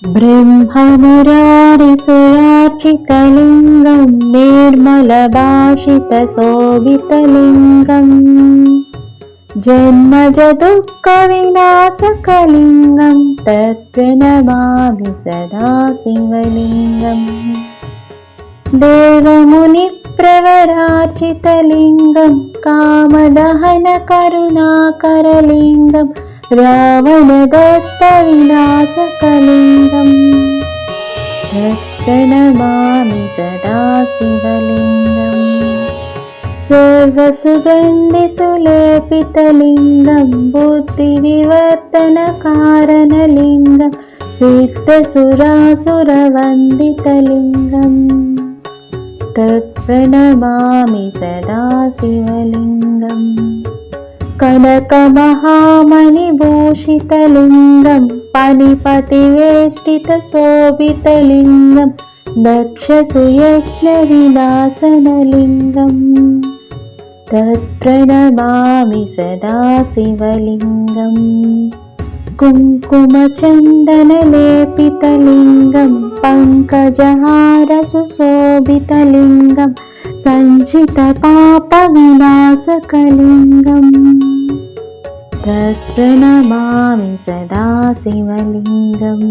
ब्रह्ममुरारिसुरार्चितलिङ्गं निर्मलभाषितशोभितलिङ्गम् जन्मजदुःखविनाशकलिङ्गं तत्प्रणमामि सदा शिवलिङ्गम् देवमुनिप्रवरार्चितलिङ्गं कामदहनकरुणाकरलिङ्गं रावणदत्तविनाशकलिङ्गम् तत्प्रणमामि सदा शिवलिङ्गम् सर्वसुगन्धिसुलेपितलिङ्गं बुद्धिविवर्तनकारणलिङ्गं सिद्धसुरासुरवन्दितलिङ्गम् तत्प्रणमामि सदा शिवलिङ्गम् कनकमहामणिभूषितलिङ्गं पनिपतिवेष्टितशोभितलिङ्गं दक्षसुयज्ञविनाशनलिङ्गम् तत्प्रणमामि सदा शिवलिङ्गम् कुङ्कुमचन्दनलेपितलिङ्गं पङ्कजहारसुशोभितलिङ्गं सञ्चितपापविनाशकलिङ्गम् तत्प्रणमामि सदा शिवलिङ्गम्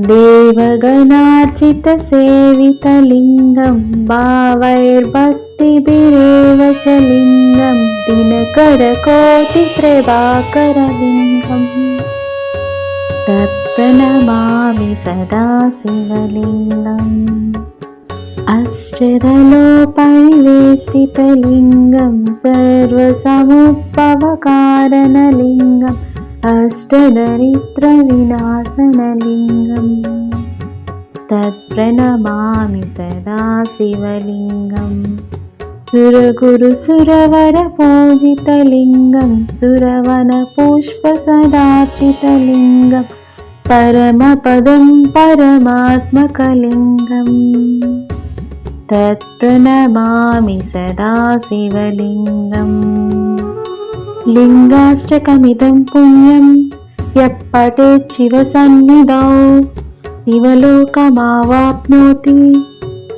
देवगणार्चितसेवितलिङ्गं भावैर्भक्तिभिरेव च लिङ्गं दिनकरकोटिप्रभाकरलिङ्गम् तत्प्रणमामि सदा शिवलिङ्गम् अष्टदलोपरिवेष्टितलिङ्गं सर्वसमुद्भवकारणलिङ्गम् अष्टदरिद्रविनाशनलिङ्गम् तत्प्रणमामि सदा शिवलिङ्गम् सुरगुरुसुरवरपूजितलिङ्गं सुरवनपुष्पसदार्चितलिङ्गं परमपदं परमात्मकलिङ्गम् तत्प्रणमामि सदा शिवलिङ्गम् लिङ्गाष्टकमिदं पुण्यं यः पठेत् शिवसन्निधौ शिवलोकमावाप्नोति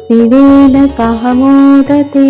शिवेन सह मोदते।